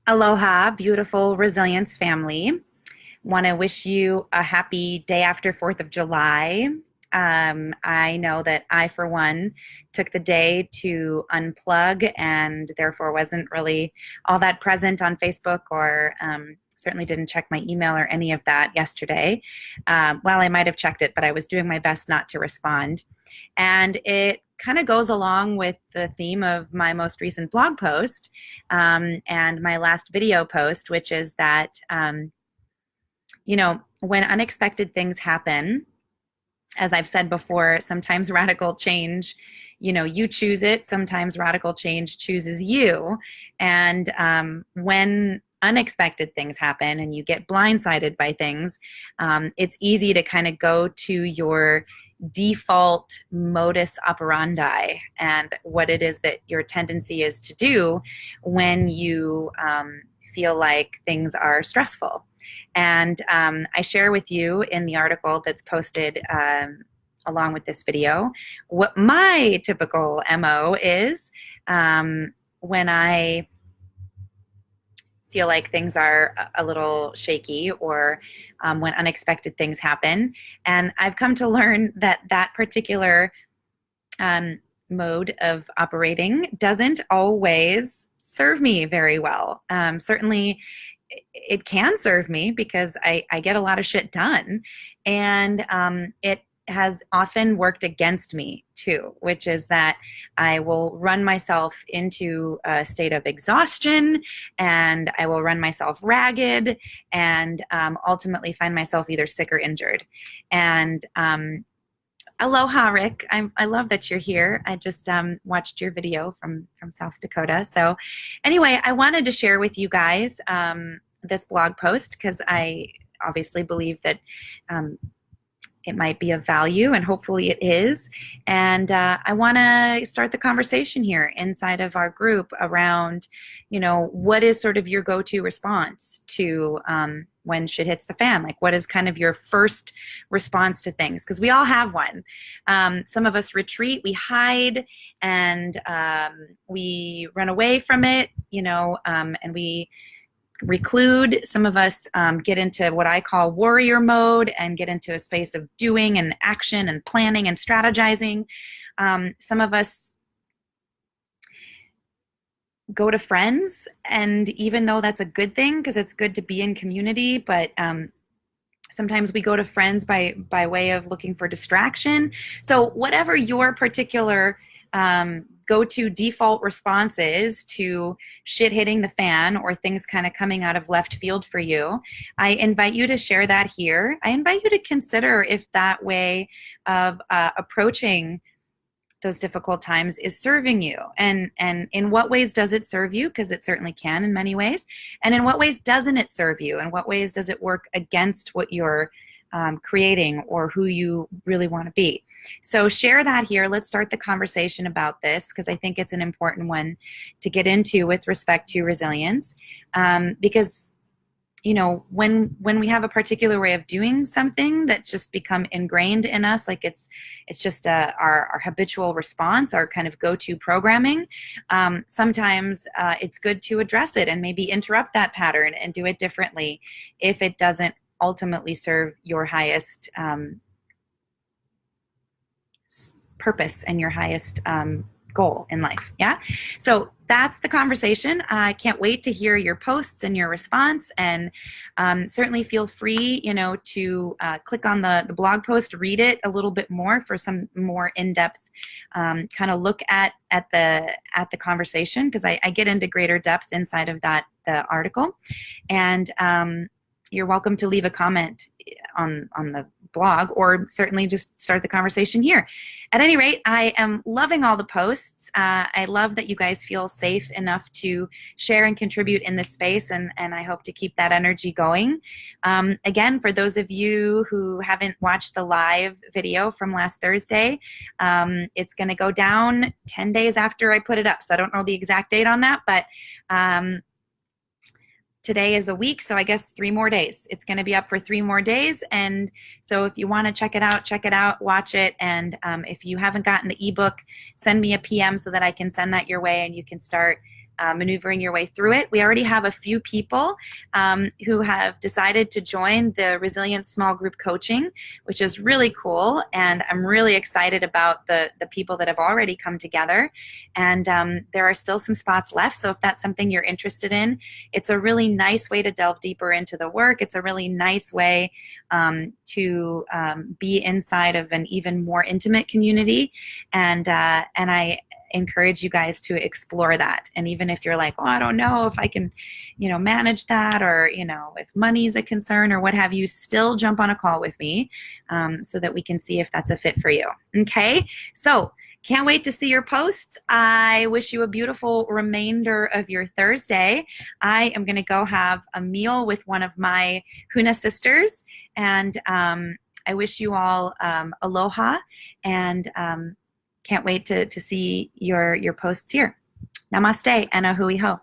Aloha, beautiful resilience family. Want to wish you a happy day after 4th of July. I know that I, for one, took the day to unplug and therefore wasn't really all that present on Facebook or certainly didn't check my email or any of that yesterday. Well, I might have checked it, but I was doing my best not to respond. And it kind of goes along with the theme of my most recent blog post and my last video post, which is that, when unexpected things happen, as I've said before, sometimes radical change, you choose it. Sometimes radical change chooses you. And when unexpected things happen and you get blindsided by things, it's easy to kind of go to your default modus operandi and what it is that your tendency is to do when you feel like things are stressful. And I share with you in the article that's posted along with this video what my typical MO is when I feel like things are a little shaky or when unexpected things happen. And I've come to learn that that particular mode of operating doesn't always serve me very well. Certainly, it can serve me because I get a lot of shit done. And it has often worked against me too, which is that I will run myself into a state of exhaustion and I will run myself ragged and ultimately find myself either sick or injured. And aloha, Rick. I love that you're here. I just watched your video from South Dakota. So anyway, I wanted to share with you guys this blog post because I obviously believe that it might be of value, and hopefully it is. And I want to start the conversation here inside of our group around, what is sort of your go-to response to when shit hits the fan? Like, what is kind of your first response to things? Because we all have one. Some of us retreat, we hide, and we run away from it, and we reclude. Some of us get into what I call warrior mode and get into a space of doing and action and planning and strategizing. Some of us go to friends, and even though that's a good thing because it's good to be in community, but sometimes we go to friends by way of looking for distraction. So whatever your particular go-to default responses to shit hitting the fan or things kind of coming out of left field for you, I invite you to share that here. I invite you to consider if that way of approaching those difficult times is serving you, and in what ways does it serve you, because it certainly can in many ways, and in what ways doesn't it serve you, and what ways does it work against what you're creating or who you really want to be. So share that here. Let's start the conversation about this because I think it's an important one to get into with respect to resilience. Because when we have a particular way of doing something that's just become ingrained in us, like it's just our habitual response, our kind of go-to programming, sometimes it's good to address it and maybe interrupt that pattern and do it differently if it doesn't ultimately serve your highest purpose and your highest goal in life. Yeah. So that's the conversation. I can't wait to hear your posts and your response, and certainly feel free, to click on the blog post, read it a little bit more for some more in-depth kind of look at the conversation, because I get into greater depth inside of the article. And you're welcome to leave a comment on the blog, or certainly just start the conversation here. At any rate, I am loving all the posts. I love that you guys feel safe enough to share and contribute in this space, and I hope to keep that energy going. Again, for those of you who haven't watched the live video from last Thursday, it's going to go down 10 days after I put it up. So I don't know the exact date on that, but today is a week, so I guess 3 more days. It's going to be up for 3 more days. And so if you want to check it out, watch it. And if you haven't gotten the ebook, send me a PM so that I can send that your way and you can start maneuvering your way through it. We already have a few people who have decided to join the Resilience Small Group Coaching, which is really cool. And I'm really excited about the people that have already come together. And there are still some spots left. So if that's something you're interested in, it's a really nice way to delve deeper into the work. It's a really nice way to be inside of an even more intimate community. And I encourage you guys to explore that. And even if you're like, oh, I don't know if I can, manage that, or, if money is a concern or what have you, still jump on a call with me so that we can see if that's a fit for you. Okay. So can't wait to see your posts. I wish you a beautiful remainder of your Thursday. I am going to go have a meal with one of my Huna sisters, and I wish you all aloha, and can't wait to see your posts here. Namaste and a hui ho.